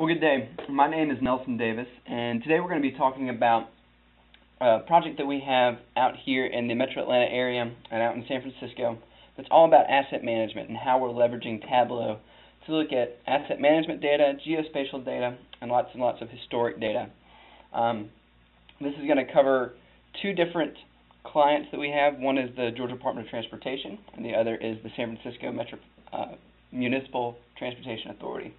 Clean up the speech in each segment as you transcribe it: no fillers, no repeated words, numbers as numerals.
Well, good day. My name is Nelson Davis, and today we're going to be talking about a project that we have out here in the Metro Atlanta area and out in San Francisco that's all about asset management and how we're leveraging Tableau to look at asset management data, geospatial data, and lots of historic data. This is going to cover two different clients that we have. One is the Georgia Department of Transportation, and the other is the San Francisco Municipal Transportation Authority.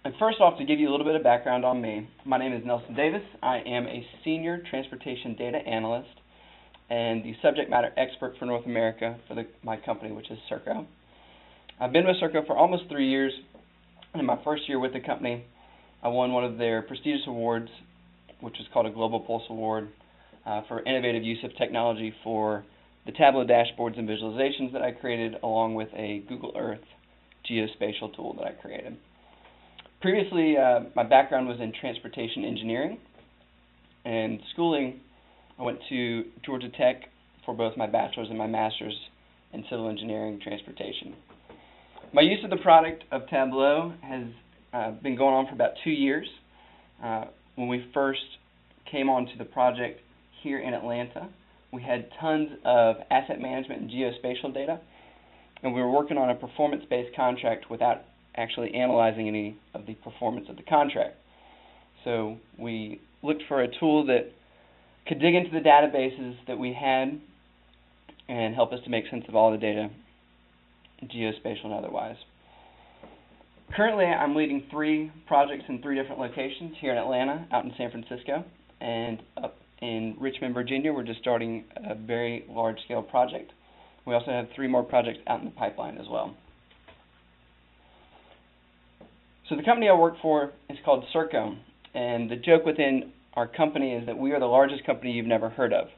And first off, to give you a little bit of background on me, my name is Nelson Davis. I am a senior transportation data analyst and the subject matter expert for North America for my company, which is Serco. I've been with Serco for almost 3 years. In my first year with the company, I won one of their prestigious awards, which is called a Global Pulse Award, for innovative use of technology for the Tableau dashboards and visualizations that I created, along with a Google Earth geospatial tool that I created. Previously, my background was in transportation engineering, and schooling, I went to Georgia Tech for both my bachelor's and my master's in civil engineering transportation. My use of the product of Tableau has been going on for about 2 years. When we first came onto the project here in Atlanta, we had tons of asset management and geospatial data, and we were working on a performance-based contract without actually analyzing any of the performance of the contract. So we looked for a tool that could dig into the databases that we had and help us to make sense of all the data, geospatial and otherwise. Currently, I'm leading 3 projects in 3 different locations here in Atlanta, out in San Francisco, and up in Richmond, Virginia. We're just starting a very large-scale project. We also have 3 more projects out in the pipeline as well. So the company I work for is called Serco, and the joke within our company is that we are the largest company you've never heard of.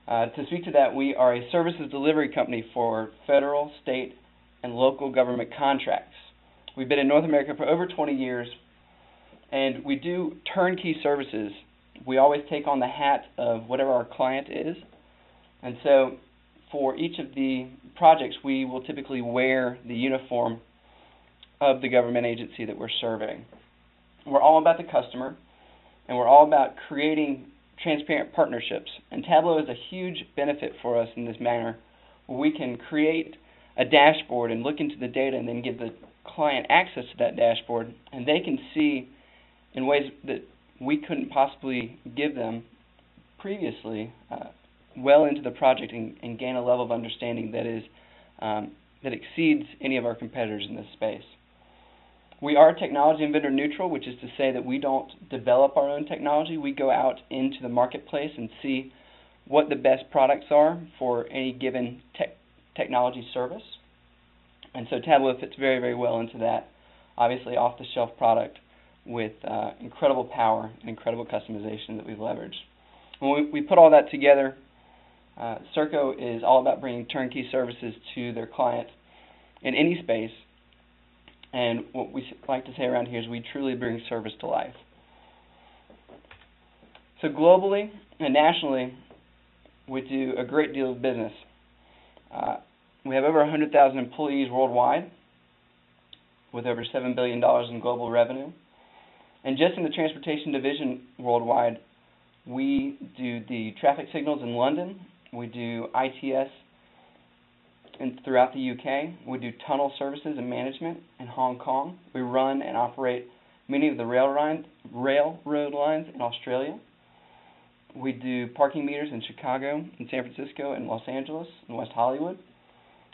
To speak to that, we are a services delivery company for federal, state, and local government contracts. We've been in North America for over 20 years, and we do turnkey services. We always take on the hat of whatever our client is, and so for each of the projects, we will typically wear the uniform of the government agency that we're serving. We're all about the customer, and we're all about creating transparent partnerships. And Tableau is a huge benefit for us in this manner, where we can create a dashboard and look into the data and then give the client access to that dashboard, and they can see in ways that we couldn't possibly give them previously well into the project and gain a level of understanding that is that exceeds any of our competitors in this space. We are technology and vendor neutral, which is to say that we don't develop our own technology. We go out into the marketplace and see what the best products are for any given technology service. And so Tableau fits very, very well into that, obviously off-the-shelf product with incredible power and incredible customization that we've leveraged. When we put all that together, Serco is all about bringing turnkey services to their client in any space. And what we like to say around here is we truly bring service to life. So globally and nationally, we do a great deal of business. We have over 100,000 employees worldwide with over $7 billion in global revenue. And just in the transportation division worldwide, we do the traffic signals in London. We do ITS throughout the UK. We do tunnel services and management in Hong Kong. We run and operate many of the railroad lines in Australia. We do parking meters in Chicago, in San Francisco, in Los Angeles, and West Hollywood.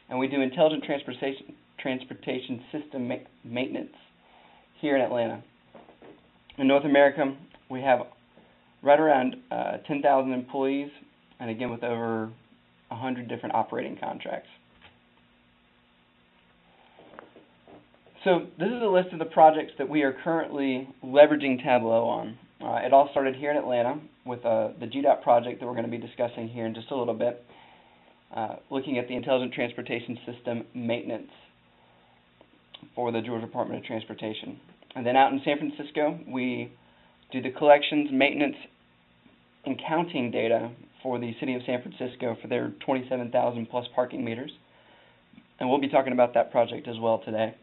And we do intelligent transportation system maintenance here in Atlanta. In North America, we have right around 10,000 employees, and again with over 100 different operating contracts. So this is a list of the projects that we are currently leveraging Tableau on. It all started here in Atlanta with the GDOT project that we're going to be discussing here in just a little bit, looking at the Intelligent Transportation System maintenance for the Georgia Department of Transportation. And then out in San Francisco, we do the collections, maintenance, and counting data for the city of San Francisco for their 27,000 plus parking meters. And we'll be talking about that project as well today.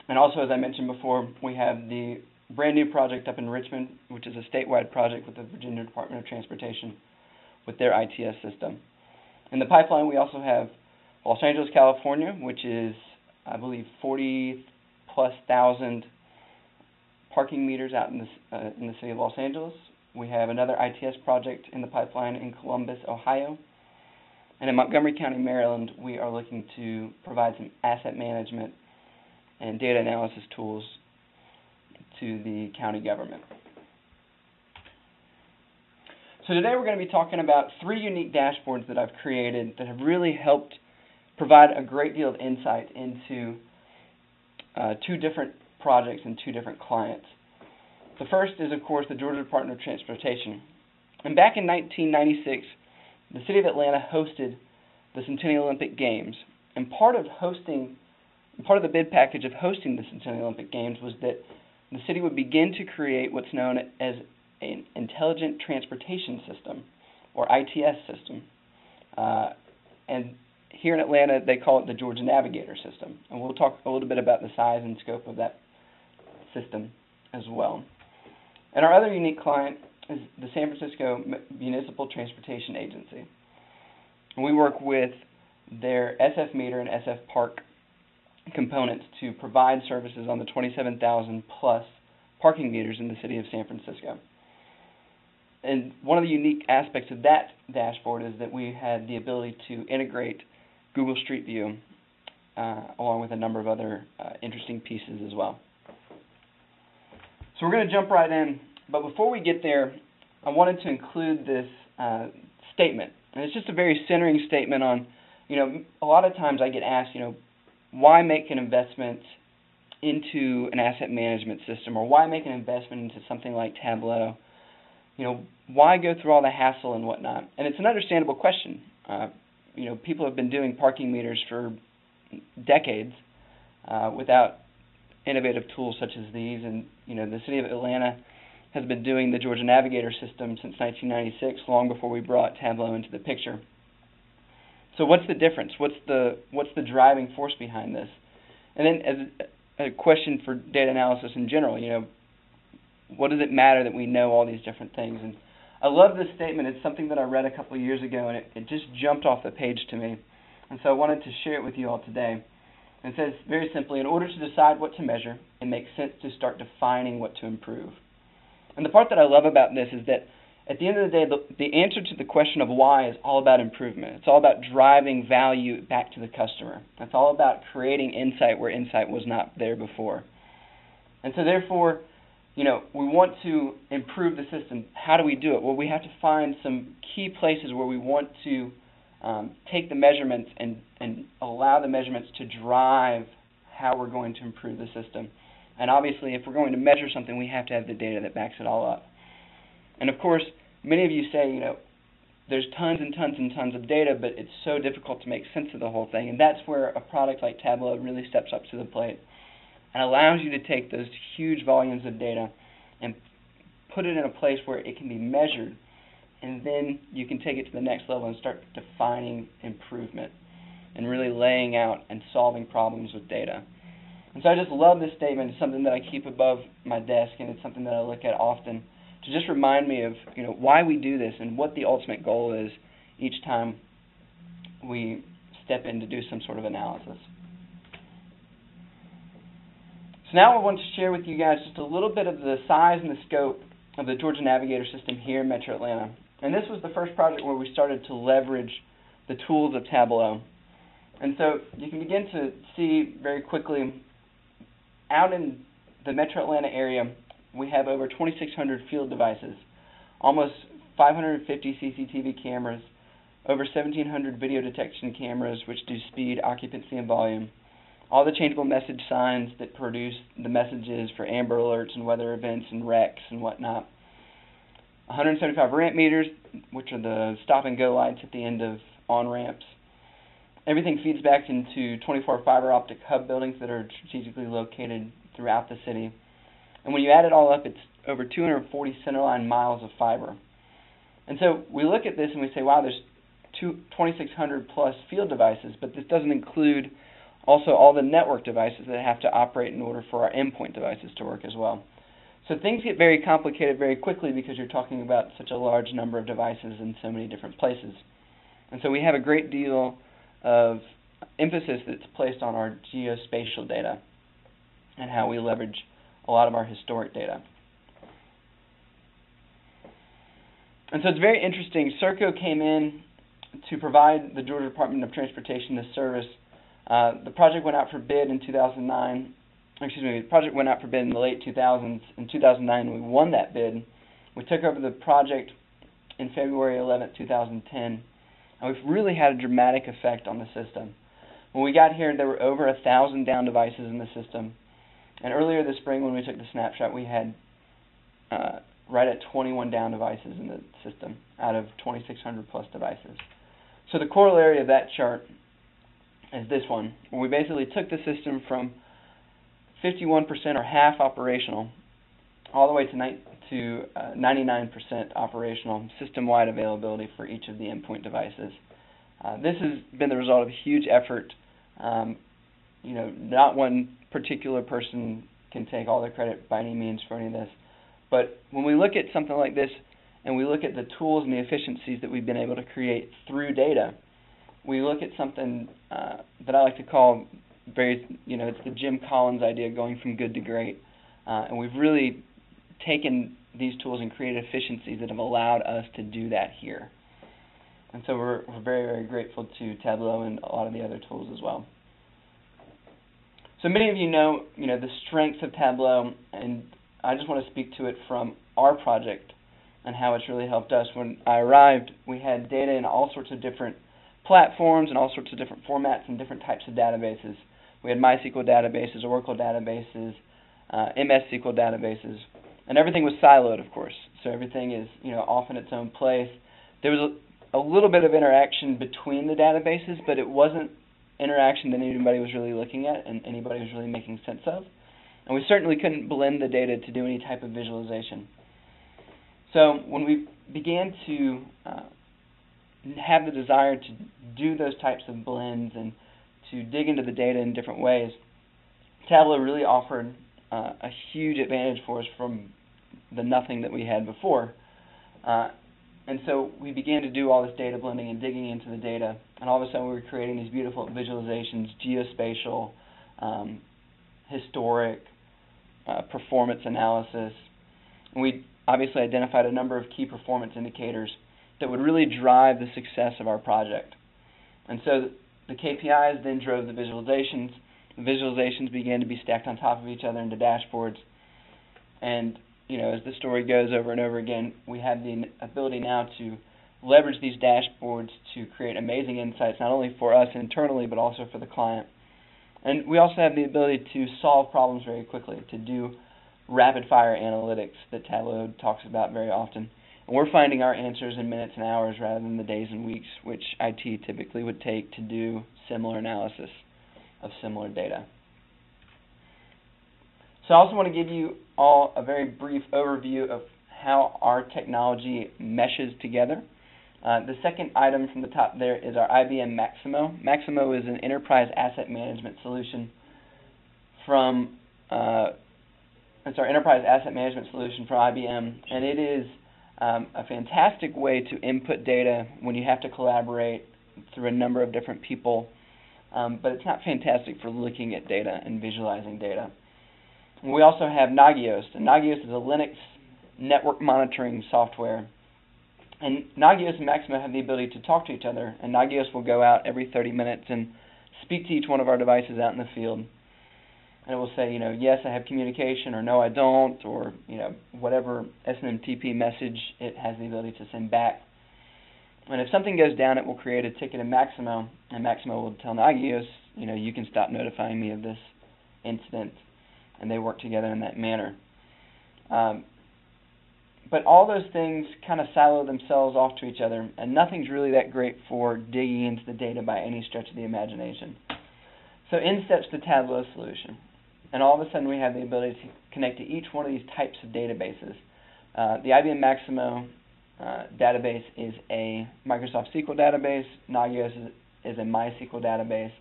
And also, as I mentioned before, we have the brand new project up in Richmond, which is a statewide project with the Virginia Department of Transportation with their ITS system. In the pipeline, we also have Los Angeles, California, which is, I believe, 40-plus thousand parking meters out in the city of Los Angeles. We have another ITS project in the pipeline in Columbus, Ohio. And in Montgomery County, Maryland, we are looking to provide some asset management and data analysis tools to the county government. So today we're going to be talking about 3 unique dashboards that I've created that have really helped provide a great deal of insight into 2 different projects and 2 different clients. The first is, of course, the Georgia Department of Transportation. And back in 1996, the city of Atlanta hosted the Centennial Olympic Games. And part of the bid package of hosting the Centennial Olympic Games was that the city would begin to create what's known as an Intelligent Transportation System, or ITS system. And here in Atlanta, they call it the Georgia Navigator system. And we'll talk a little bit about the size and scope of that system as well. And our other unique client is the San Francisco Municipal Transportation Agency. And we work with their SF meter and SF park components to provide services on the 27,000 plus parking meters in the city of San Francisco. And one of the unique aspects of that dashboard is that we had the ability to integrate Google Streetview along with a number of other interesting pieces as well. So we're going to jump right in, but before we get there, I wanted to include this statement. And it's just a very centering statement on, a lot of times I get asked, why make an investment into an asset management system, or why make an investment into something like Tableau? Why go through all the hassle and whatnot? And it's an understandable question. People have been doing parking meters for decades without innovative tools such as these, and the city of Atlanta has been doing the Georgia Navigator system since 1996, long before we brought Tableau into the picture. So what's the difference? What's the driving force behind this? And then as a question for data analysis in general, what does it matter that we know all these different things? And I love this statement. It's something that I read a couple of years ago, and it just jumped off the page to me. And so I wanted to share it with you all today. And it says, very simply, in order to decide what to measure, it makes sense to start defining what to improve. And the part that I love about this is that at the end of the day, the answer to the question of why is all about improvement. It's all about driving value back to the customer. It's all about creating insight where insight was not there before. And so therefore, we want to improve the system. How do we do it? Well, we have to find some key places where we want to take the measurements and allow the measurements to drive how we're going to improve the system. And obviously, if we're going to measure something, we have to have the data that backs it all up. And of course, many of you say, there's tons and tons and tons of data, but it's so difficult to make sense of the whole thing. And that's where a product like Tableau really steps up to the plate and allows you to take those huge volumes of data and put it in a place where it can be measured, and then you can take it to the next level and start defining improvement and really laying out and solving problems with data. And so I just love this statement. It's something that I keep above my desk, and it's something that I look at often to just remind me of why we do this and what the ultimate goal is each time we step in to do some sort of analysis. So now I want to share with you guys just a little bit of the size and the scope of the Georgia Navigator system here in Metro Atlanta. And this was the first project where we started to leverage the tools of Tableau. And so you can begin to see very quickly out in the Metro Atlanta area, we have over 2,600 field devices, almost 550 CCTV cameras, over 1,700 video detection cameras which do speed, occupancy, and volume, all the changeable message signs that produce the messages for Amber Alerts and weather events and wrecks and whatnot, 175 ramp meters, which are the stop-and-go lights at the end of on-ramps. Everything feeds back into 24 fiber optic hub buildings that are strategically located throughout the city. And when you add it all up, it's over 240 centerline miles of fiber. And so we look at this and we say, wow, there's 2,600 plus field devices, but this doesn't include Also, all the network devices that have to operate in order for our endpoint devices to work as well. So things get very complicated very quickly because you're talking about such a large number of devices in so many different places. And so we have a great deal of emphasis that's placed on our geospatial data and how we leverage a lot of our historic data. And so it's very interesting. Serco came in to provide the Georgia Department of Transportation this service. The project went out for bid in 2009. The project went out for bid in the late 2000s. In 2009, we won that bid. We took over the project in February 11, 2010, and we've really had a dramatic effect on the system. When we got here, there were over 1,000 down devices in the system. And earlier this spring, when we took the snapshot, we had right at 21 down devices in the system out of 2,600 plus devices. So the corollary of that chart is this one, where we basically took the system from 51% or half operational all the way to 99% operational system-wide availability for each of the endpoint devices. This has been the result of a huge effort. Not one particular person can take all the credit by any means for any of this. But when we look at something like this and we look at the tools and the efficiencies that we've been able to create through data, we look at something that I like to call it's the Jim Collins idea, going from good to great. And we've really taken these tools and created efficiencies that have allowed us to do that here. And so we're very, very grateful to Tableau and a lot of the other tools as well. So many of you know the strengths of Tableau, and I just want to speak to it from our project and how it's really helped us. When I arrived, we had data in all sorts of different platforms and all sorts of different formats and different types of databases. We had MySQL databases, Oracle databases, MS SQL databases, and everything was siloed, of course. So everything is off in its own place. There was a little bit of interaction between the databases, but it wasn't interaction that anybody was really looking at and anybody was really making sense of. And we certainly couldn't blend the data to do any type of visualization. So when we began to have the desire to do those types of blends and to dig into the data in different ways, Tableau really offered a huge advantage for us from the nothing that we had before. And so we began to do all this data blending and digging into the data, and all of a sudden we were creating these beautiful visualizations, geospatial, historic, performance analysis. And we obviously identified a number of key performance indicators that would really drive the success of our project. And so the KPIs then drove the visualizations. The visualizations began to be stacked on top of each other into dashboards. And as the story goes over and over again, we have the ability now to leverage these dashboards to create amazing insights, not only for us internally, but also for the client. And we also have the ability to solve problems very quickly, to do rapid-fire analytics that Tableau talks about very often. And we're finding our answers in minutes and hours rather than the days and weeks which IT typically would take to do similar analysis of similar data. So I also want to give you all a very brief overview of how our technology meshes together. The second item from the top there is our IBM Maximo. Maximo is an enterprise asset management solution from it's our enterprise asset management solution from IBM, and it is a fantastic way to input data when you have to collaborate through a number of different people, but it's not fantastic for looking at data and visualizing data. And we also have Nagios, and Nagios is a Linux network monitoring software. And Nagios and Maximo have the ability to talk to each other, and Nagios will go out every 30 minutes and speak to each one of our devices out in the field. And it will say, yes, I have communication, or no, I don't, or, whatever SNMTP message it has the ability to send back. And if something goes down, it will create a ticket in Maximo, and Maximo will tell Nagios, you can stop notifying me of this incident. And they work together in that manner. But all those things kind of silo themselves off to each other, and nothing's really that great for digging into the data by any stretch of the imagination. So in steps the Tableau solution, and all of a sudden we have the ability to connect to each one of these types of databases. The IBM Maximo database is a Microsoft SQL database. Nagios is a MySQL database.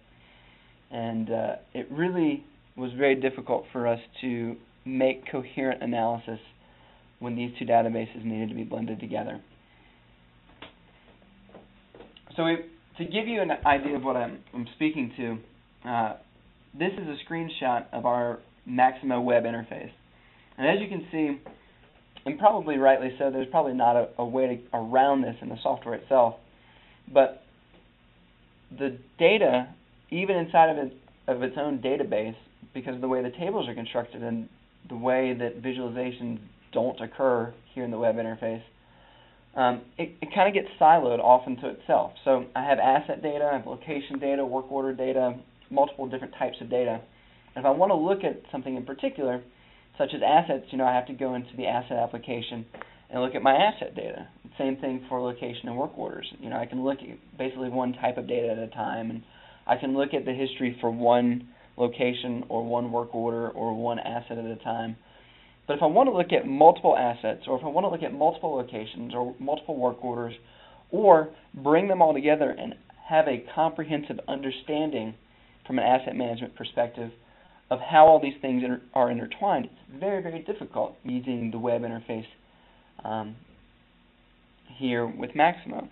And it really was very difficult for us to make coherent analysis when these two databases needed to be blended together. So to give you an idea of what I'm speaking to, this is a screenshot of our Maximo Web Interface. And as you can see, and probably rightly so, there's probably not a way around this in the software itself, but the data, even inside of its own database, because of the way the tables are constructed and the way that visualizations don't occur here in the web interface, it kind of gets siloed off into itself. So I have asset data, I have location data, work order data, multiple different types of data. And if I want to look at something in particular, such as assets, I have to go into the asset application and look at my asset data. Same thing for location and work orders. I can look at basically one type of data at a time, and I can look at the history for one location or one work order or one asset at a time. But if I want to look at multiple assets, or if I want to look at multiple locations or multiple work orders, or bring them all together and have a comprehensive understanding from an asset management perspective of how all these things are intertwined, it's very, very difficult using the web interface here with Maximo.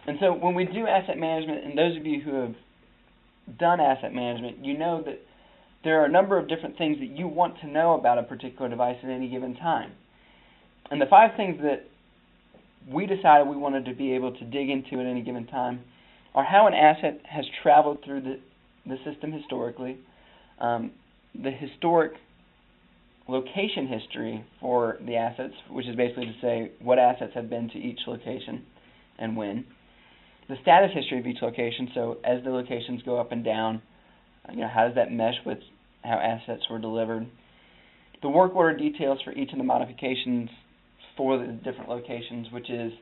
And so when we do asset management, and those of you who have done asset management, you know that there are a number of different things that you want to know about a particular device at any given time. And the 5 things that we decided we wanted to be able to dig into at any given time are how an asset has traveled through the system historically, the historic location history for the assets, which is basically to say what assets have been to each location and when, the status history of each location, so as the locations go up and down, how does that mesh with how assets were delivered, the work order details for each of the modifications for the different locations, which is,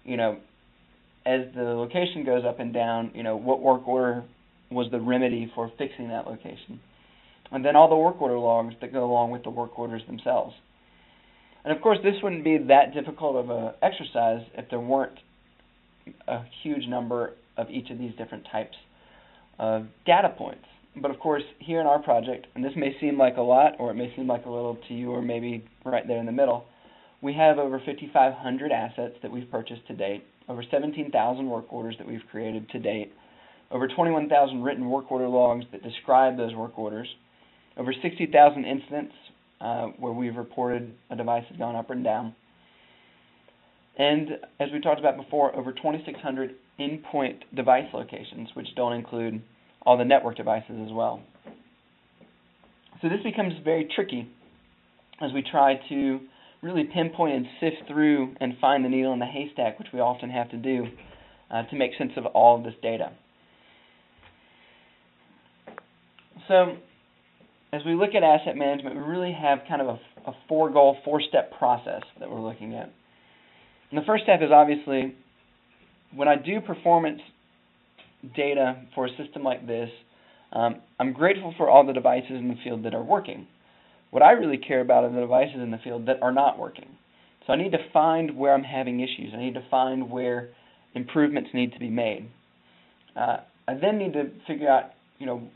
as the location goes up and down, what work order was the remedy for fixing that location. And then all the work order logs that go along with the work orders themselves. And of course, this wouldn't be that difficult of an exercise if there weren't a huge number of each of these different types of data points. But of course, here in our project, and this may seem like a lot, or it may seem like a little to you, or maybe right there in the middle, we have over 5,500 assets that we've purchased to date, over 17,000 work orders that we've created to date, over 21,000 written work order logs that describe those work orders, over 60,000 incidents where we've reported a device has gone up and down, and as we talked about before, over 2,600 endpoint device locations, which don't include all the network devices as well. So this becomes very tricky as we try to really pinpoint and sift through and find the needle in the haystack, which we often have to do to make sense of all of this data. So as we look at asset management, we really have kind of a 4-goal, 4-step process that we're looking at. And the first step is obviously when I do performance data for a system like this, I'm grateful for all the devices in the field that are working. What I really care about are the devices in the field that are not working. So I need to find where I'm having issues. I need to find where improvements need to be made. I then need to figure out,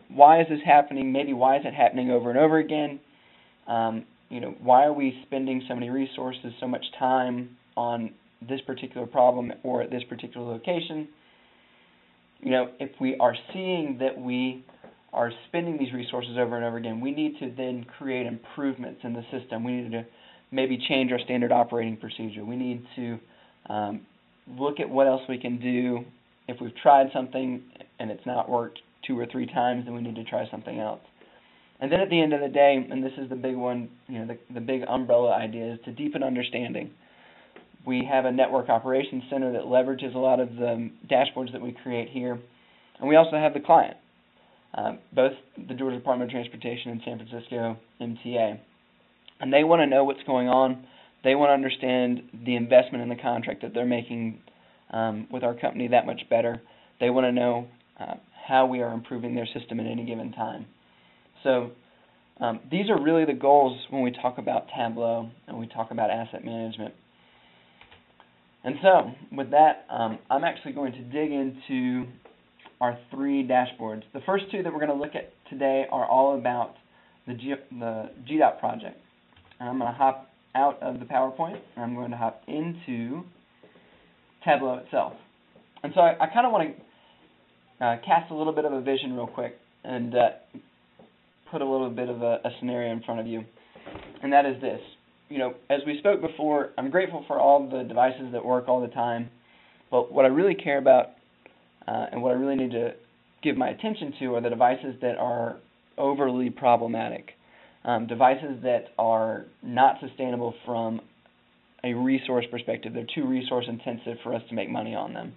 why is this happening? Maybe why is it happening over and over again? Why are we spending so many resources, so much time on this particular problem or at this particular location? If we are seeing that we are spending these resources over and over again, we need to then create improvements in the system. We need to maybe change our standard operating procedure. We need to look at what else we can do. If we've tried something and it's not worked 2 or 3 times, then we need to try something else. And then at the end of the day, and this is the big one, the big umbrella idea, is to deepen understanding. We have a network operations center that leverages a lot of the dashboards that we create here. And we also have the client, both the Georgia Department of Transportation and San Francisco MTA. And they want to know what's going on. They want to understand the investment in the contract that they're making with our company that much better. They want to know how we are improving their system at any given time. So these are really the goals when we talk about Tableau and we talk about asset management. And so with that, I'm actually going to dig into our 3 dashboards. The first 2 that we're going to look at today are all about the GDOT project. And I'm going to hop out of the PowerPoint, and I'm going to hop into Tableau itself. And so I kind of want to cast a little bit of a vision real quick and put a little bit of a scenario in front of you. And that is this. As we spoke before, I'm grateful for all the devices that work all the time. But what I really care about and what I really need to give my attention to are the devices that are overly problematic. Devices that are not sustainable from a resource perspective. They're too resource intensive for us to make money on them.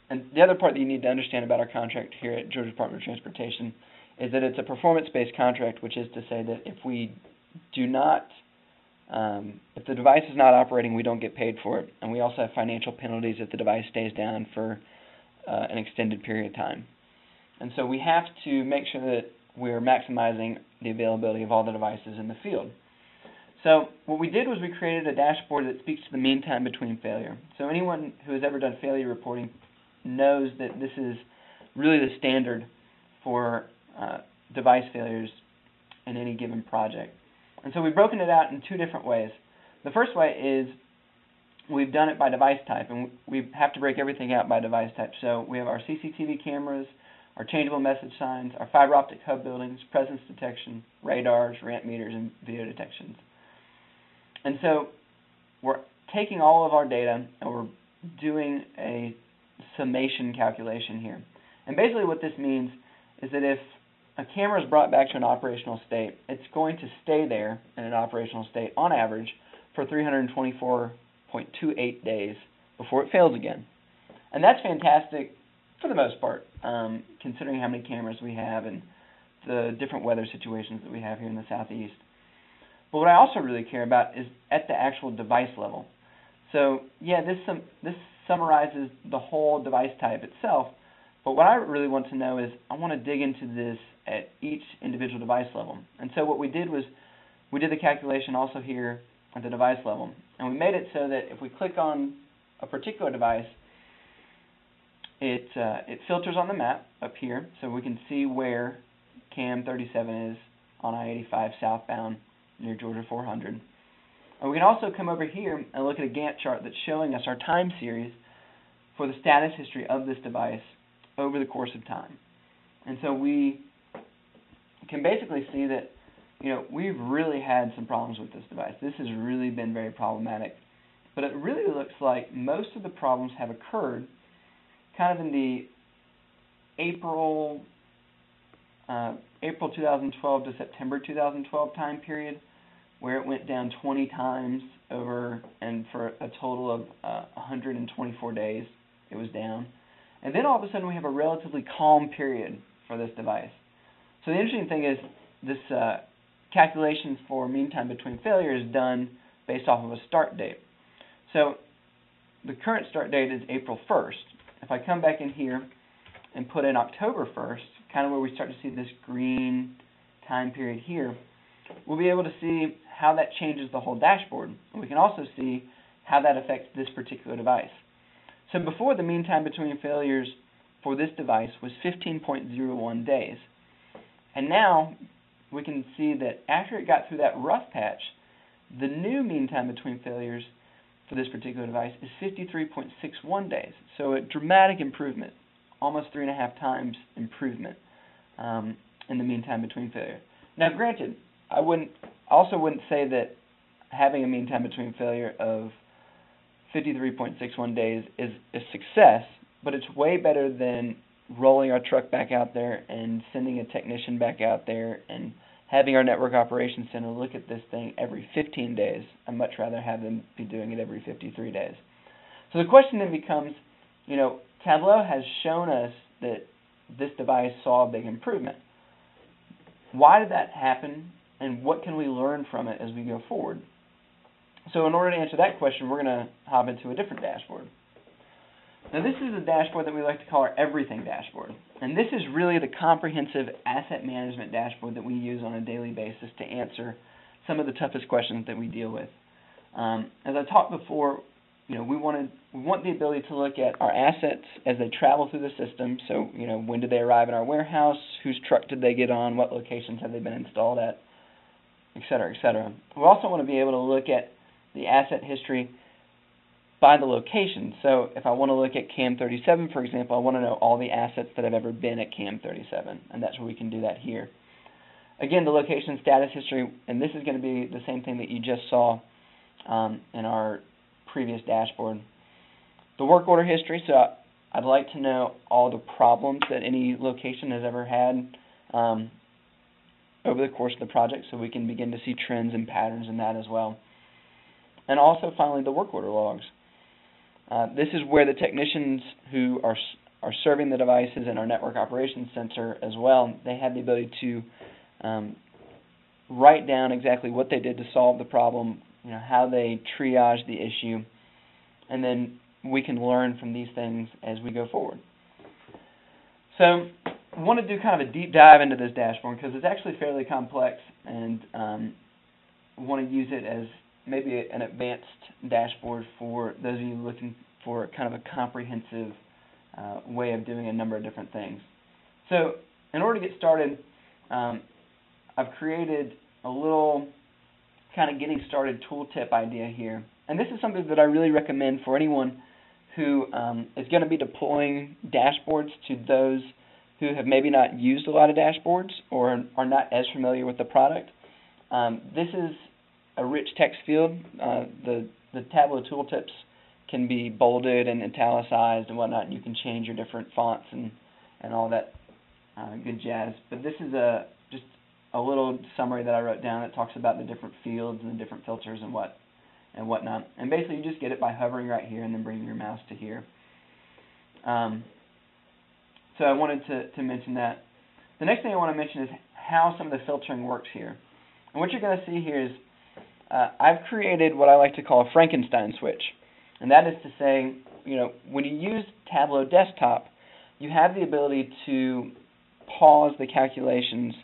And the other part that you need to understand about our contract here at Georgia Department of Transportation is that it's a performance-based contract, which is to say that if we do not, if the device is not operating, we don't get paid for it. And we also have financial penalties if the device stays down for an extended period of time. And so we have to make sure that we're maximizing the availability of all the devices in the field. So what we did was we created a dashboard that speaks to the mean time between failure. So anyone who has ever done failure reporting knows that this is really the standard for device failures in any given project. And so we've broken it out in 2 different ways. The first way is we've done it by device type, and we have to break everything out by device type. So we have our CCTV cameras, our changeable message signs, our fiber optic hub buildings, presence detection, radars, ramp meters, and video detections. And so we're taking all of our data and we're doing a summation calculation here. And basically what this means is that if a camera is brought back to an operational state, it's going to stay there in an operational state on average for 324.28 days before it fails again. And that's fantastic for the most part, considering how many cameras we have and the different weather situations that we have here in the Southeast. But what I also really care about is at the actual device level. So yeah, this summarizes the whole device type itself, but what I really want to know is I want to dig into this at each individual device level. And so what we did was we did the calculation also here at the device level. And we made it so that if we click on a particular device, it filters on the map up here so we can see where cam 37 is on I-85 southbound near Georgia 400. And we can also come over here and look at a Gantt chart that's showing us our time series for the status history of this device over the course of time. And so we can basically see that we've really had some problems with this device. This has really been very problematic. But it really looks like most of the problems have occurred kind of in the April 2012 to September 2012 time period, where it went down 20 times over, and for a total of 124 days it was down. And then all of a sudden we have a relatively calm period for this device. So the interesting thing is this calculations for mean time between failure is done based off of a start date. So the current start date is April 1st. If I come back in here and put in October 1st, kind of where we start to see this green time period here, we'll be able to see how that changes the whole dashboard. And we can also see how that affects this particular device. So before, the mean time between failures for this device was 15.01 days. And now we can see that after it got through that rough patch, the new mean time between failures for this particular device is 53.61 days. So a dramatic improvement, almost 3.5 times improvement in the mean time between failure. Now granted, I also wouldn't say that having a mean time between failure of 53.61 days is a success, but it's way better than rolling our truck back out there and sending a technician back out there and having our network operations center look at this thing every 15 days. I'd much rather have them be doing it every 53 days. So the question then becomes, Tableau has shown us that this device saw a big improvement. Why did that happen, and what can we learn from it as we go forward? So in order to answer that question, we're going to hop into a different dashboard. Now this is a dashboard that we like to call our everything dashboard. And this is really the comprehensive asset management dashboard that we use on a daily basis to answer some of the toughest questions that we deal with. As I talked before, we want the ability to look at our assets as they travel through the system. So, when did they arrive in our warehouse? Whose truck did they get on? What locations have they been installed at? Et cetera, et cetera. We also want to be able to look at the asset history by the location. So if I want to look at CAM 37, for example, I want to know all the assets that have ever been at CAM 37, and that's where we can do that here. Again, the location status history, and this is going to be the same thing that you just saw in our previous dashboard. The work order history, so I'd like to know all the problems that any location has ever had over the course of the project, so we can begin to see trends and patterns in that as well. And also, finally, the work order logs. This is where the technicians who are serving the devices in our network operations center as well, they have the ability to write down exactly what they did to solve the problem, how they triage the issue, and then we can learn from these things as we go forward. So I want to do kind of a deep dive into this dashboard because it's actually fairly complex, and we want to use it as maybe an advanced dashboard for those of you looking for kind of a comprehensive way of doing a number of different things. So in order to get started, I've created a little kind of getting started tooltip idea here. And this is something that I really recommend for anyone who is going to be deploying dashboards to those who have maybe not used a lot of dashboards or are not as familiar with the product. This is a rich text field. The Tableau tooltips can be bolded and italicized and whatnot, and you can change your different fonts and all that good jazz. But this is just a little summary that I wrote down that talks about the different fields and the different filters and whatnot. And basically, you just get it by hovering right here and then bringing your mouse to here. So I wanted to mention that. The next thing I want to mention is how some of the filtering works here. And what you're going to see here is I've created what I like to call a Frankenstein switch. And that is to say, when you use Tableau Desktop, you have the ability to pause the calculations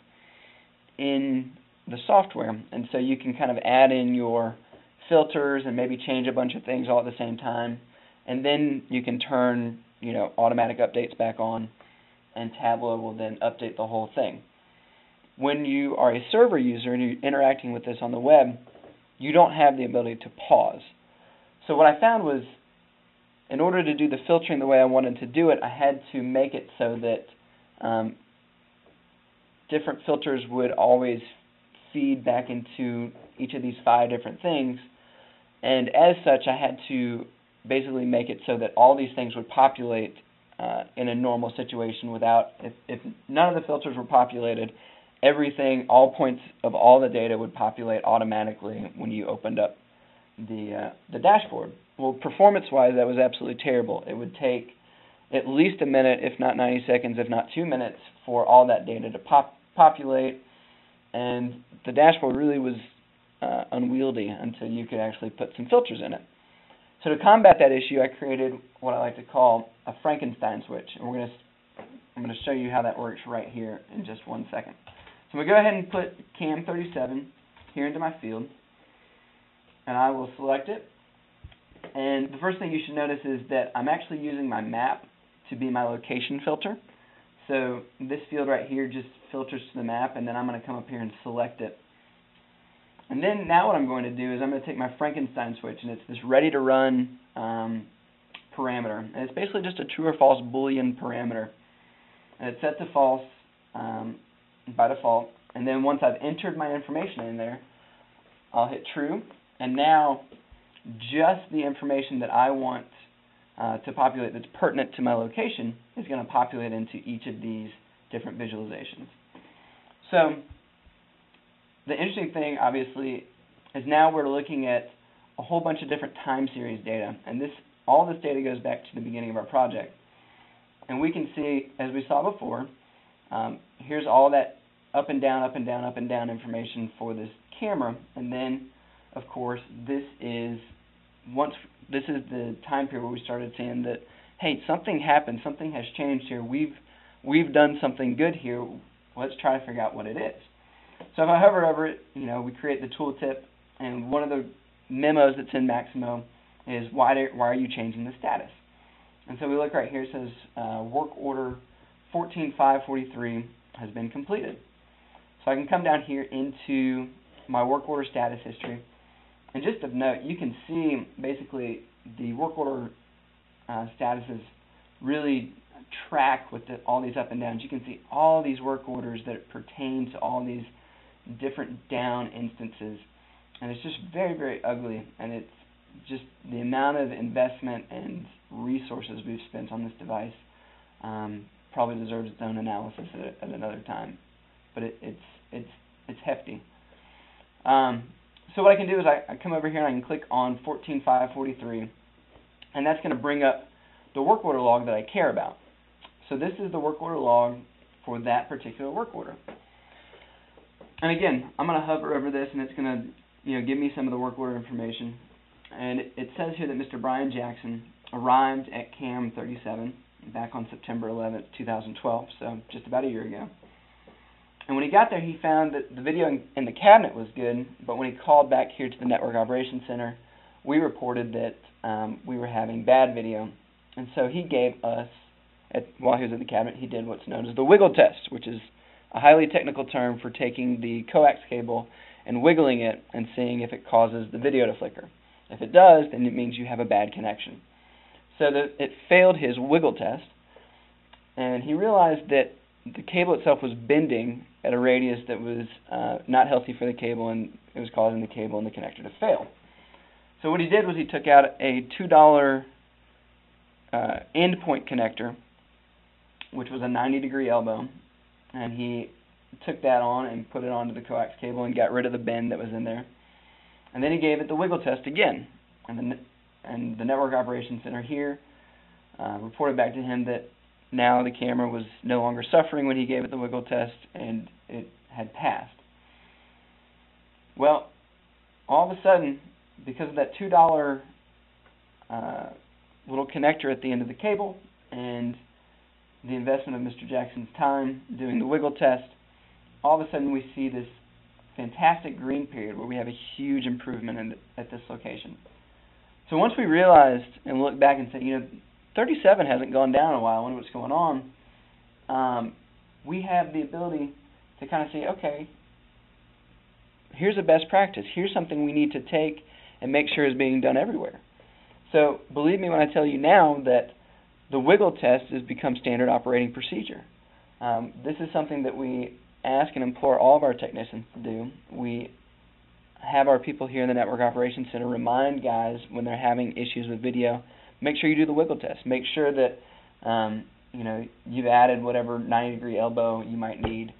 in the software. And so you can kind of add in your filters and maybe change a bunch of things all at the same time. And then you can turn, automatic updates back on, and Tableau will then update the whole thing. When you are a server user and you're interacting with this on the web, you don't have the ability to pause. So what I found was, in order to do the filtering the way I wanted to do it, I had to make it so that different filters would always feed back into each of these 5 different things. And as such, I had to basically make it so that all these things would populate in a normal situation without, if none of the filters were populated, everything, all points of all the data would populate automatically when you opened up the dashboard. Well, performance-wise, that was absolutely terrible. It would take at least a minute, if not 90 seconds, if not 2 minutes, for all that data to populate, and the dashboard really was unwieldy until you could actually put some filters in it. So to combat that issue, I created what I like to call a Frankenstein switch, and I'm going to show you how that works right here in just 1 second. So I'm going to go ahead and put CAM 37 here into my field, and I will select it. And the first thing you should notice is that I'm actually using my map to be my location filter. So this field right here just filters to the map, and then I'm going to come up here and select it. And then now what I'm going to do is I'm going to take my Frankenstein switch, and it's this ready-to-run parameter. And it's basically just a true or false Boolean parameter. And it's set to false by default. And then once I've entered my information in there, I'll hit true. And now just the information that I want to populate that's pertinent to my location is going to populate into each of these different visualizations. So the interesting thing, obviously, is now we're looking at a whole bunch of different time series data. And all this data goes back to the beginning of our project. And we can see, as we saw before, here's all that up and down, up and down, up and down information for this camera. And then, of course, this is the time period where we started saying that, hey, something happened, something has changed here. We've done something good here. Let's try to figure out what it is. So if I hover over it, we create the tooltip, and one of the memos that's in Maximo is why are you changing the status? And so we look right here, it says work order 14.543 has been completed. So I can come down here into my work order status history, and just of note, you can see basically the work order statuses really track with all these up and downs. You can see all these work orders that pertain to all these different down instances, and it's just very, very ugly, and it's just the amount of investment and resources we've spent on this device probably deserves its own analysis at another time, but it's hefty. So what I can do is I come over here and I can click on 14.543, and that's going to bring up the work order log that I care about. So this is the work order log for that particular work order. And again, I'm going to hover over this, and it's going to give me some of the work order information. And it says here that Mr. Brian Jackson arrived at CAM 37 back on September 11th, 2012, so just about a year ago. And when he got there, he found that the video in the cabinet was good, but when he called back here to the Network Operations Center, we reported that we were having bad video. And so he gave us, while he was at the cabinet, he did what's known as the wiggle test, which is a highly technical term for taking the coax cable and wiggling it and seeing if it causes the video to flicker. If it does, then it means you have a bad connection. So it failed his wiggle test, and he realized that the cable itself was bending at a radius that was not healthy for the cable, and it was causing the cable and the connector to fail. So what he did was he took out a $2 endpoint connector, which was a 90-degree elbow, and he took that on and put it onto the coax cable and got rid of the bend that was in there. And then he gave it the wiggle test again, and the Network Operations Center here reported back to him that now the camera was no longer suffering when he gave it the wiggle test, and it had passed. Well, all of a sudden, because of that $2 little connector at the end of the cable and the investment of Mr. Jackson's time doing the wiggle test, all of a sudden we see this fantastic green period where we have a huge improvement at this location. So once we realized and looked back and said, 37 hasn't gone down in a while, I wonder what's going on, we have the ability to kind of say, okay, here's a best practice. Here's something we need to take and make sure is being done everywhere. So believe me when I tell you now that the wiggle test has become standard operating procedure. This is something that we ask and implore all of our technicians to do. We have our people here in the Network Operations Center remind guys when they're having issues with video, make sure you do the wiggle test. Make sure that you've added whatever 90-degree elbow you might need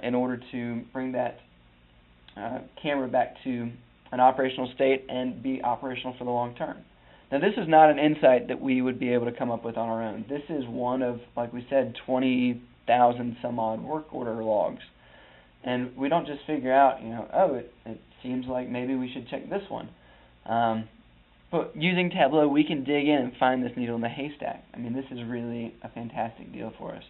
in order to bring that camera back to an operational state and be operational for the long term. Now, this is not an insight that we would be able to come up with on our own. This is one of, like we said, 20,000 some odd work order logs. And we don't just figure out, it seems like maybe we should check this one. But using Tableau, we can dig in and find this needle in the haystack. I mean, this is really a fantastic deal for us.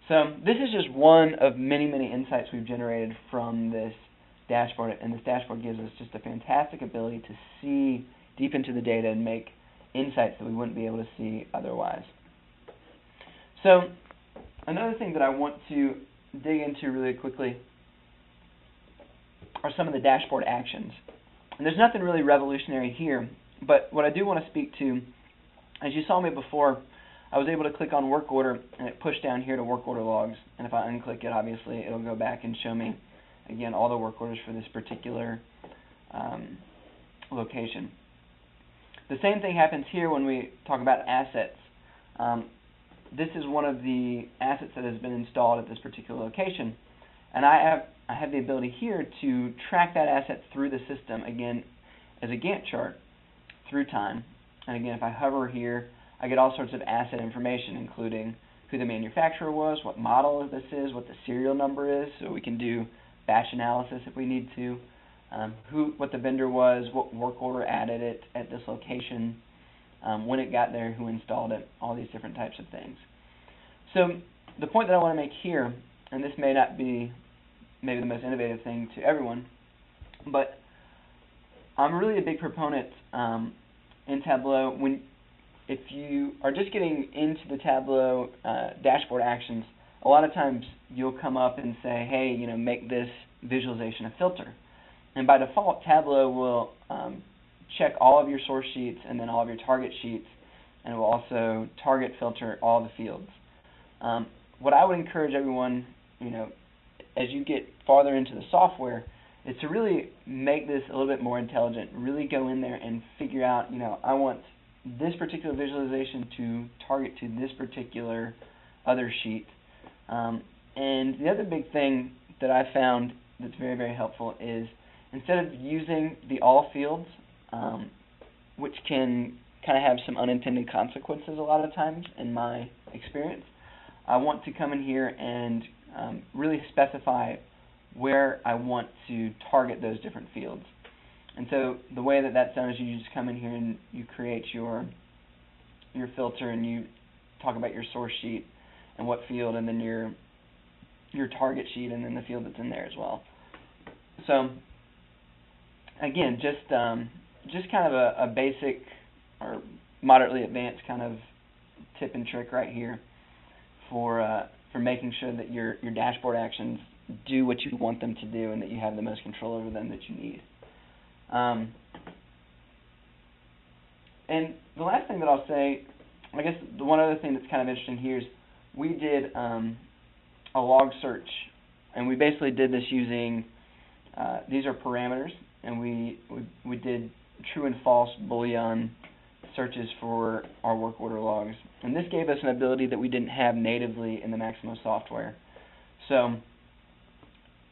So this is just one of many, many insights we've generated from this dashboard, and this dashboard gives us just a fantastic ability to see deep into the data and make insights that we wouldn't be able to see otherwise. So another thing that I want to dig into really quickly are some of the dashboard actions. And there's nothing really revolutionary here, but what I do want to speak to, as you saw me before, I was able to click on work order and it pushed down here to work order logs, and if I unclick it, obviously it'll go back and show me again all the work orders for this particular location. The same thing happens here when we talk about assets. This is one of the assets that has been installed at this particular location, and I have the ability here to track that asset through the system, again, as a Gantt chart through time. And again, if I hover here, I get all sorts of asset information, including who the manufacturer was, what model this is, what the serial number is, so we can do batch analysis if we need to, what the vendor was, what work order added it at this location, when it got there, who installed it, all these different types of things. So the point that I want to make here, and this may not be maybe the most innovative thing to everyone, but I'm really a big proponent in Tableau, if you are just getting into the Tableau dashboard actions, a lot of times you'll come up and say, hey, make this visualization a filter. And by default, Tableau will check all of your source sheets and then all of your target sheets, and it will also target filter all the fields. What I would encourage everyone, as you get farther into the software, is to really make this a little bit more intelligent. Really go in there and figure out, I want this particular visualization to target to this particular other sheet. And the other big thing that I found that's very, very helpful is instead of using the all fields, which can kind of have some unintended consequences a lot of times in my experience, I want to come in here and really specify where I want to target those different fields. And so the way that that's done is you just come in here and you create your filter, and you talk about your source sheet and what field, and then your target sheet, and then the field that's in there as well. So again, just kind of a basic or moderately advanced kind of tip and trick right here for making sure that your dashboard actions do what you want them to do, and that you have the most control over them that you need. And the last thing that I'll say, I guess the one other thing that's kind of interesting here is we did a log search, and we basically did this using these are parameters, and we did true and false Boolean searches for our work order logs. And this gave us an ability that we didn't have natively in the Maximo software. So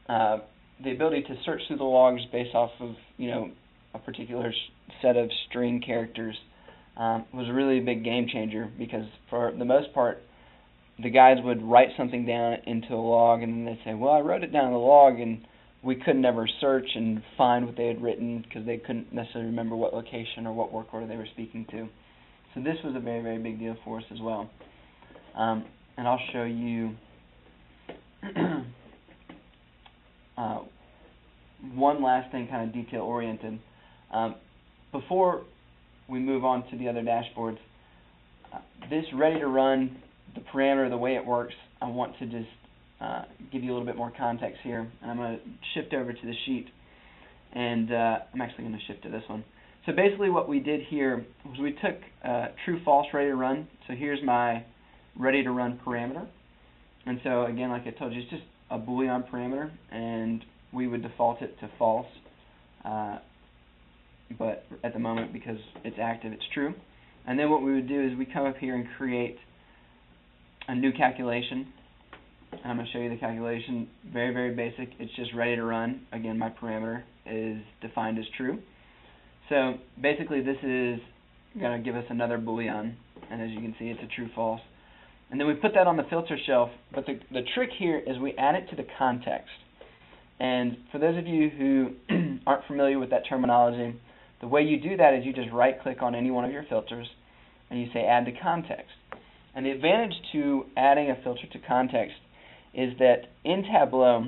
the ability to search through the logs based off of a particular set of string characters was a really big game changer, because for the most part the guys would write something down into a log, and then they'd say, well, I wrote it down in the log, and we couldn't ever search and find what they had written because they couldn't necessarily remember what location or what work order they were speaking to. So this was a very, very big deal for us as well. And I'll show you one last thing, kind of detail-oriented. Before we move on to the other dashboards, this ready to run, the parameter, the way it works, I want to just give you a little bit more context here. And I'm going to shift over to the sheet, and I'm actually going to shift to this one. So basically what we did here was we took true, false, ready to run. So here's my ready to run parameter. And so again, like I told you, it's just a Boolean parameter, and we would default it to false. But at the moment, because it's active, it's true. And then what we would do is we come up here and create a new calculation. And I'm going to show you the calculation. Very, very basic. It's just ready to run. Again, my parameter is defined as true. So basically this is going to give us another Boolean. And as you can see, it's a true, false. And then we put that on the filter shelf. But the trick here is we add it to the context. And for those of you who aren't familiar with that terminology, the way you do that is you just right-click on any one of your filters, and you say Add to Context. And the advantage to adding a filter to context is that in Tableau,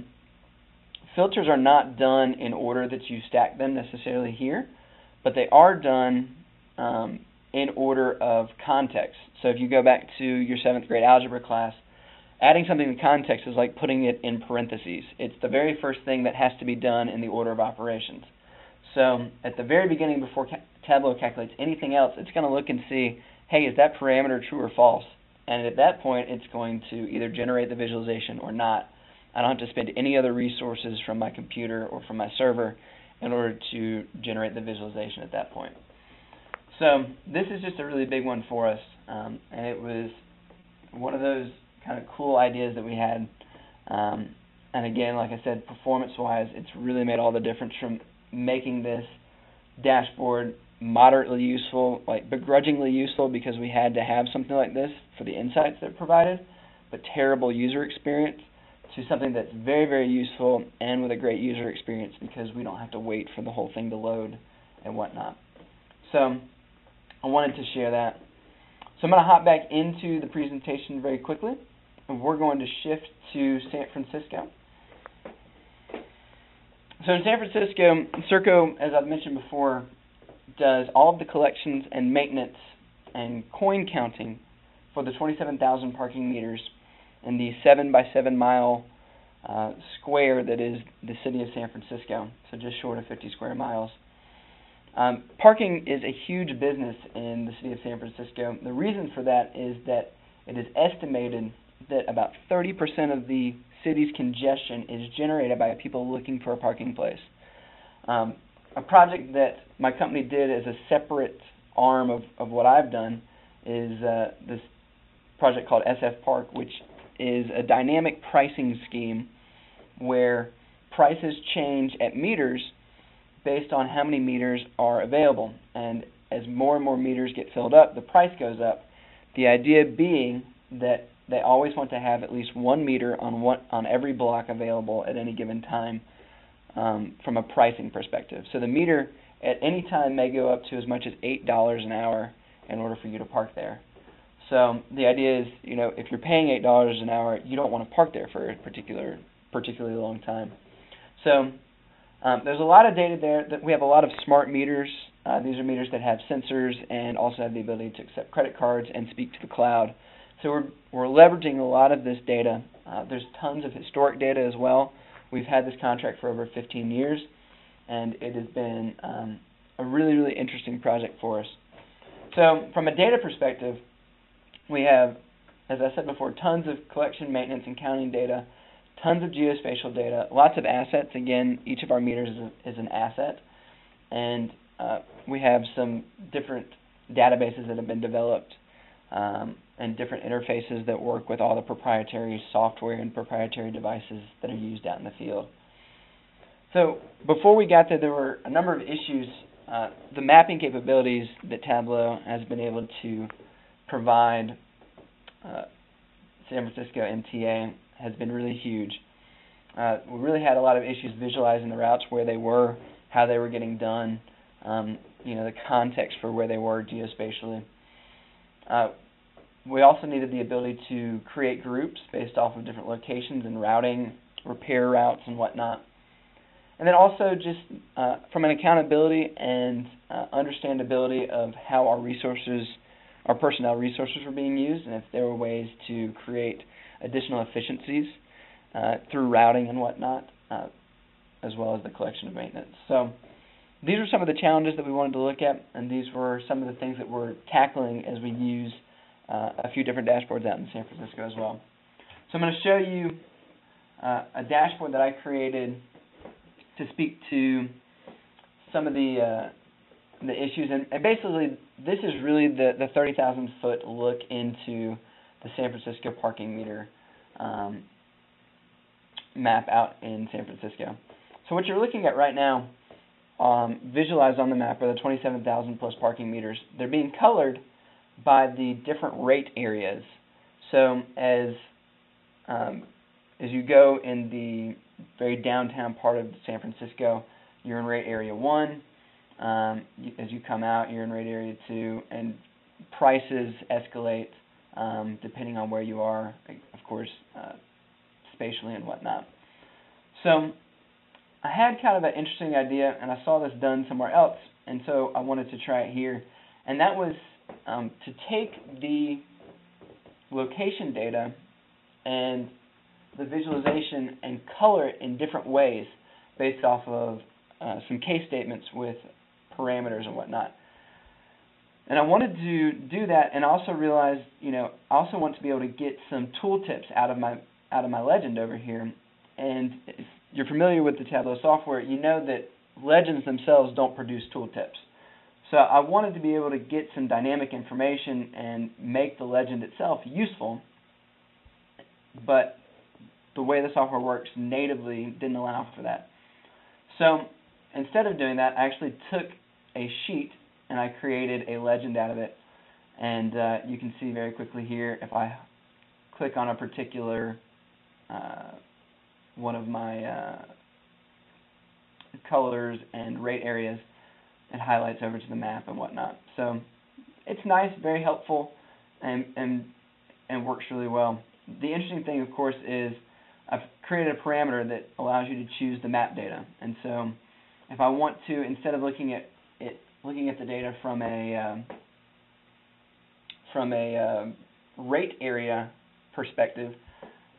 filters are not done in order that you stack them necessarily here, but they are done in order of context. So if you go back to your 7th grade algebra class, adding something to context is like putting it in parentheses. It's the very first thing that has to be done in the order of operations. So at the very beginning, before Tableau calculates anything else, it's going to look and see, hey, is that parameter true or false? And at that point, it's going to either generate the visualization or not. I don't have to spend any other resources from my computer or from my server in order to generate the visualization at that point. So this is just a really big one for us, and it was one of those kind of cool ideas that we had. And again, like I said, performance-wise, it's really made all the difference from making this dashboard moderately useful, like begrudgingly useful because we had to have something like this for the insights that it provided, but terrible user experience, to something that's very, very useful and with a great user experience because we don't have to wait for the whole thing to load and whatnot. So I wanted to share that. So I'm going to hop back into the presentation very quickly, and we're going to shift to San Francisco. So in San Francisco, Serco, as I've mentioned before, does all of the collections and maintenance and coin counting for the 27,000 parking meters in the 7 by 7 mile square that is the city of San Francisco, so just short of 50 square miles. Parking is a huge business in the city of San Francisco. The reason for that is that it is estimated that about 30% of the city's congestion is generated by people looking for a parking place. A project that my company did as a separate arm of what I've done is this project called SF Park, which is a dynamic pricing scheme where prices change at meters based on how many meters are available. And as more and more meters get filled up, the price goes up. The idea being that they always want to have at least 1 meter on every block available at any given time from a pricing perspective. So the meter at any time may go up to as much as $8 an hour in order for you to park there. So the idea is, if you're paying $8 an hour, you don't want to park there for a particularly long time. So there's a lot of data there. That we have a lot of smart meters. These are meters that have sensors and also have the ability to accept credit cards and speak to the cloud. So we're leveraging a lot of this data. There's tons of historic data as well. We've had this contract for over 15 years, and it has been a really, really interesting project for us. So from a data perspective, we have, as I said before, tons of collection, maintenance, and counting data, tons of geospatial data, lots of assets. Again, each of our meters is an asset. And we have some different databases that have been developed and different interfaces that work with all the proprietary software and proprietary devices that are used out in the field. So before we got there were a number of issues. The mapping capabilities that Tableau has been able to provide San Francisco MTA has been really huge. We really had a lot of issues visualizing the routes, where they were, how they were getting done, the context for where they were geospatially. We also needed the ability to create groups based off of different locations and routing, repair routes, and whatnot. And then also just from an accountability and understandability of how our personnel resources were being used, and if there were ways to create additional efficiencies through routing and whatnot, as well as the collection of maintenance. So these are some of the challenges that we wanted to look at, and these were some of the things that we're tackling as we use a few different dashboards out in San Francisco as well. So I'm going to show you a dashboard that I created to speak to some of the issues, and basically this is really the 30,000 foot look into the San Francisco parking meter map out in San Francisco. So what you're looking at right now, visualized on the map, are the 27,000 plus parking meters. They're being colored by the different rate areas. So as you go in the very downtown part of San Francisco, you're in rate area 1. As you come out, you're in rate area 2, and prices escalate depending on where you are, of course, spatially and whatnot. So I had kind of an interesting idea, and I saw this done somewhere else, and so I wanted to try it here. And that was to take the location data and the visualization and color it in different ways based off of some case statements with parameters and whatnot. And I wanted to do that, and also realized, I also want to be able to get some tooltips out of my legend over here. And if you're familiar with the Tableau software, you know that legends themselves don't produce tooltips. So I wanted to be able to get some dynamic information and make the legend itself useful, but the way the software works natively didn't allow for that. So instead of doing that, I actually took a sheet and I created a legend out of it. And you can see very quickly here, if I click on a particular one of my colors and rate areas, it highlights over to the map and whatnot. So it's nice, very helpful, and works really well. The interesting thing, of course, is I've created a parameter that allows you to choose the map data. And so if I want to, instead of looking at it looking at the data from a rate area perspective,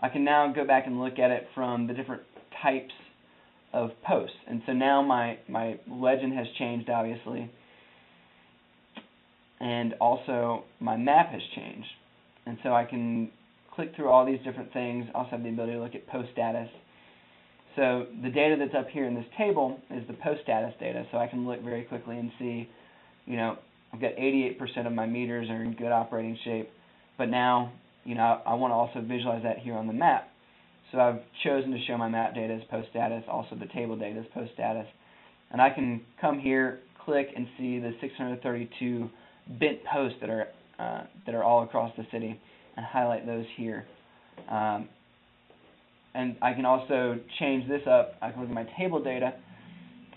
I can now go back and look at it from the different types of posts. And so now my legend has changed, obviously, and also my map has changed. And so I can click through all these different things. I also have the ability to look at post status. So the data that's up here in this table is the post status data, so I can look very quickly and see, you know, I've got 88% of my meters are in good operating shape, but now, you know, I want to also visualize that here on the map. So I've chosen to show my map data as post status, also the table data as post status. And I can come here, click, and see the 632 bent posts that are all across the city, and highlight those here. And I can also change this up. I can look at my table data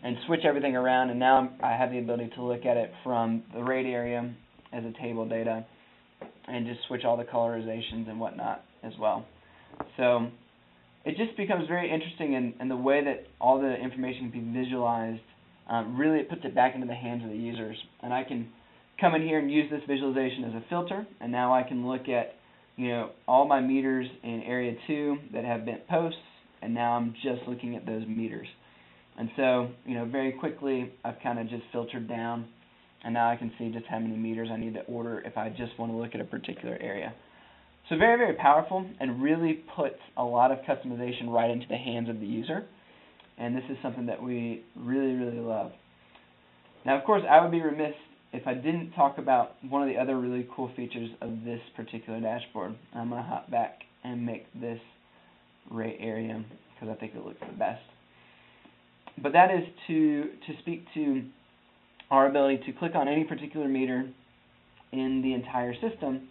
and switch everything around, and now I have the ability to look at it from the rate area as a table data and just switch all the colorizations and whatnot as well. So it just becomes very interesting in the way that all the information can be visualized. Really, it puts it back into the hands of the users. And I can come in here and use this visualization as a filter, and now I can look at, you know, all my meters in area 2 that have bent posts, and now I'm just looking at those meters. And so, you know, very quickly I've kind of just filtered down, and now I can see just how many meters I need to order if I just want to look at a particular area. So very, very powerful, and really puts a lot of customization right into the hands of the user. And this is something that we really, really love. Now, of course, I would be remiss if I didn't talk about one of the other really cool features of this particular dashboard. I'm going to hop back and make this rate area because I think it looks the best. But that is to speak to our ability to click on any particular meter in the entire system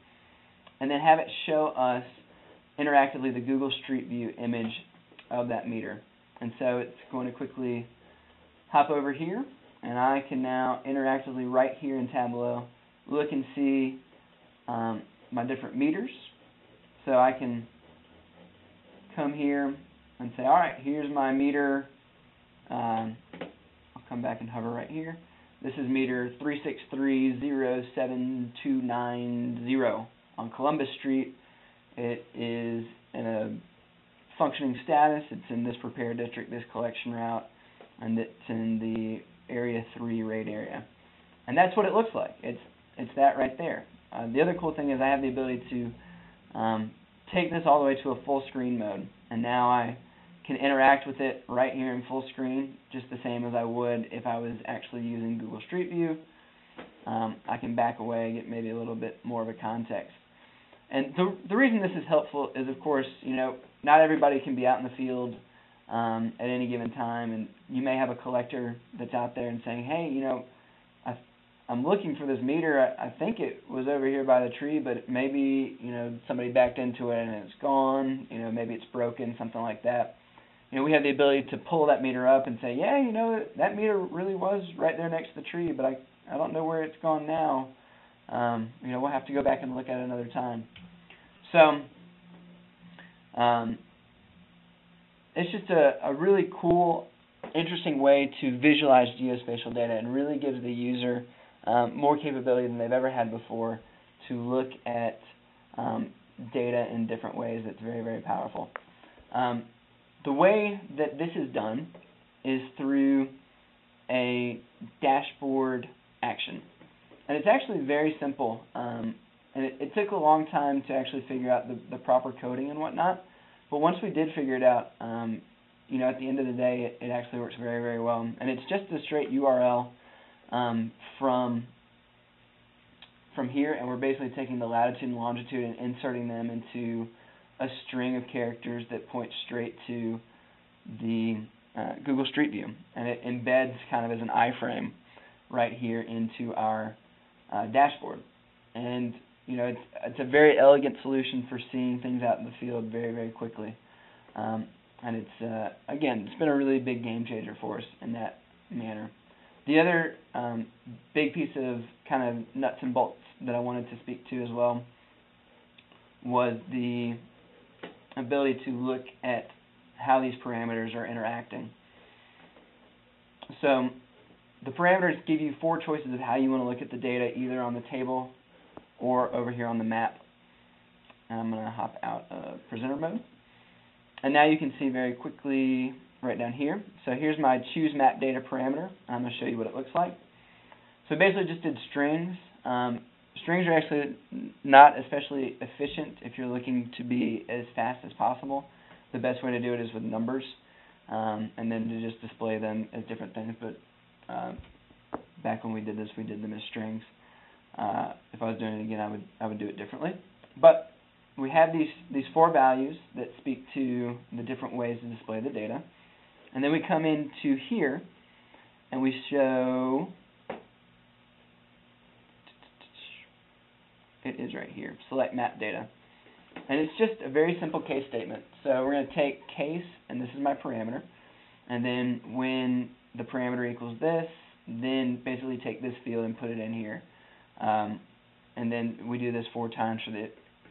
and then have it show us interactively the Google Streetview image of that meter. And so it's going to quickly hop over here, and I can now interactively right here in Tableau look and see my different meters. So I can come here and say, all right, here's my meter. I'll come back and hover right here. This is meter 363079290 on Columbus Street. It is in a functioning status. It's in this repair district, this collection route, and it's in the area 3 rate area. And that's what it looks like. It's that right there. The other cool thing is I have the ability to take this all the way to a full screen mode, and now I can interact with it right here in full screen, just the same as I would if I was actually using Google Street View. I can back away, get maybe a little bit more of a context. And the reason this is helpful is, of course, you know, not everybody can be out in the field at any given time, and you may have a collector that's out there and saying, hey, you know, I'm looking for this meter. I think it was over here by the tree, but maybe, you know, somebody backed into it and it's gone. You know, maybe it's broken, something like that. You know, we have the ability to pull that meter up and say, yeah, you know, that meter really was right there next to the tree, but I don't know where it's gone now. You know, we'll have to go back and look at it another time. So it's just a really cool, interesting way to visualize geospatial data, and really gives the user more capability than they've ever had before to look at data in different ways. It's very, very powerful. The way that this is done is through a dashboard action. And it's actually very simple. And it took a long time to actually figure out the proper coding and whatnot. But once we did figure it out, you know, at the end of the day, it actually works very, very well. And it's just a straight URL from here, and we're basically taking the latitude and longitude and inserting them into a string of characters that point straight to the Google Street View, and it embeds kind of as an iframe right here into our dashboard. And you know, it's a very elegant solution for seeing things out in the field very, very quickly. And it's again, it's been a really big game changer for us in that manner. The other big piece of kind of nuts and bolts that I wanted to speak to as well was the ability to look at how these parameters are interacting. So the parameters give you 4 choices of how you want to look at the data, either on the table or over here on the map. And I'm going to hop out of presenter mode. And now you can see very quickly right down here. So here's my choose map data parameter. I'm going to show you what it looks like. So basically just did strings. Strings are actually not especially efficient if you're looking to be as fast as possible. The best way to do it is with numbers, and then to just display them as different things. But back when we did this, we did them as strings. If I was doing it again, I would do it differently. But we have these 4 values that speak to the different ways to display the data. And then we come into here, and we show, it is right here, select map data. And it's just a very simple case statement. So we're going to take case, and this is my parameter, and then when the parameter equals this, then basically take this field and put it in here. And then we do this 4 times for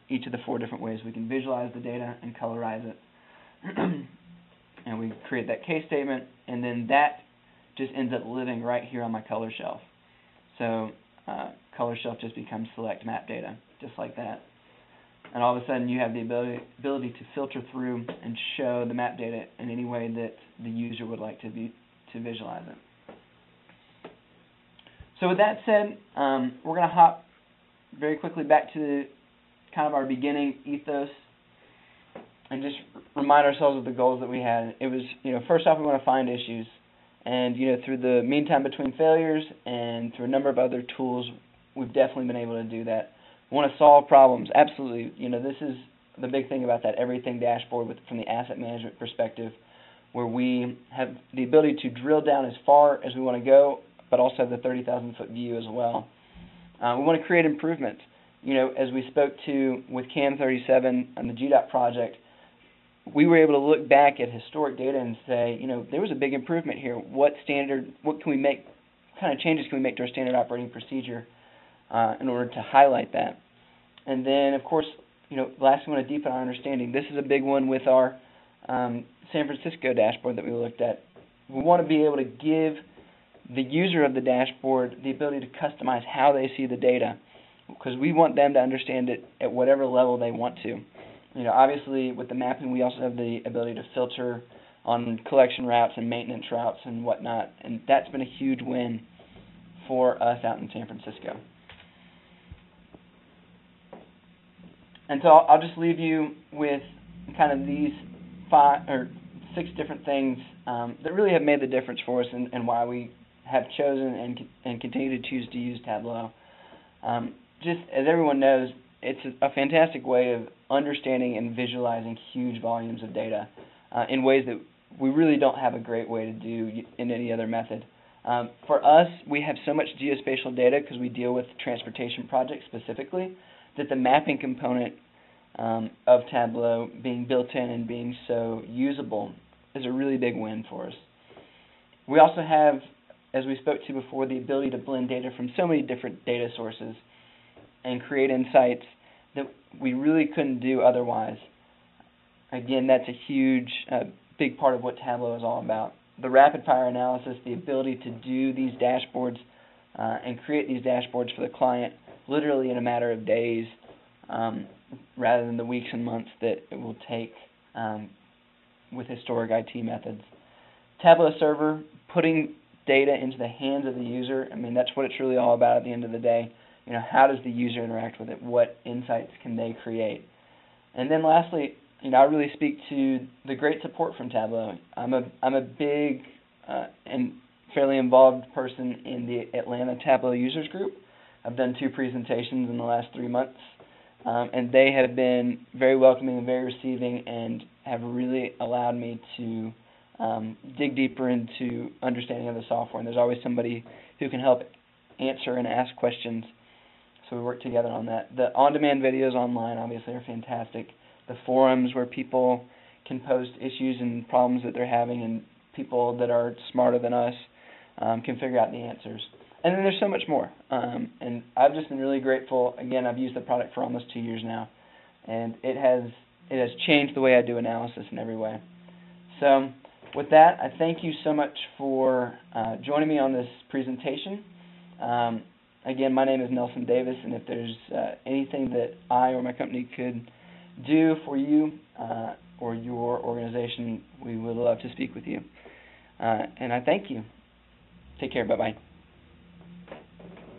each of the 4 different ways we can visualize the data and colorize it. And we create that case statement, and then that just ends up living right here on my color shelf. So color shelf just becomes select map data, just like that. And all of a sudden you have the ability to filter through and show the map data in any way that the user would like to visualize it. So with that said, we're going to hop very quickly back to kind of our beginning ethos and just remind ourselves of the goals that we had. It was, first off, we want to find issues. And, through the mean time between failures and through a number of other tools, we've definitely been able to do that. We want to solve problems. Absolutely. This is the big thing about that everything dashboard from the asset management perspective, where we have the ability to drill down as far as we want to go, but also have the 30,000-foot view as well. We want to create improvements. As we spoke to with CAM 37 on the GDOT project, we were able to look back at historic data and say, there was a big improvement here. What can we make, what kind of changes can we make to our standard operating procedure in order to highlight that? And then, of course, lastly, we want to deepen our understanding. This is a big one with our San Francisco dashboard that we looked at. We want to be able to give the user of the dashboard the ability to customize how they see the data, because we want them to understand it at whatever level they want to. Obviously, with the mapping, we also have the ability to filter on collection routes and maintenance routes and whatnot, and that's been a huge win for us out in San Francisco. And so I'll just leave you with kind of these 5 or 6 different things that really have made the difference for us and why we have chosen and continue to choose to use Tableau. Just as everyone knows, it's a fantastic way of understanding and visualizing huge volumes of data in ways that we really don't have a great way to do in any other method. For us, we have so much geospatial data because we deal with transportation projects specifically, that the mapping component of Tableau being built in and being so usable is a really big win for us. We also have, as we spoke to before, the ability to blend data from so many different data sources and create insights that we really couldn't do otherwise. Again, that's a huge, big part of what Tableau is all about. The rapid fire analysis, the ability to do these dashboards and create these dashboards for the client literally in a matter of days rather than the weeks and months that it will take with historic IT methods. Tableau Server, putting data into the hands of the user, that's what it's really all about at the end of the day. How does the user interact with it? What insights can they create? And then lastly, I really speak to the great support from Tableau. I'm a big and fairly involved person in the Atlanta Tableau users group. I've done 2 presentations in the last 3 months, and they have been very welcoming and very receiving and have really allowed me to dig deeper into understanding of the software. And there's always somebody who can help answer and ask questions, so we work together on that. The on-demand videos online obviously are fantastic. The forums where people can post issues and problems that they're having, and people that are smarter than us can figure out the answers. And then there's so much more. And I've just been really grateful. Again, I've used the product for almost 2 years now, and it has changed the way I do analysis in every way. So With that, I thank you so much for joining me on this presentation. Again, my name is Nelson Davis, and if there's anything that I or my company could do for you or your organization, we would love to speak with you. And I thank you. Take care. Bye-bye.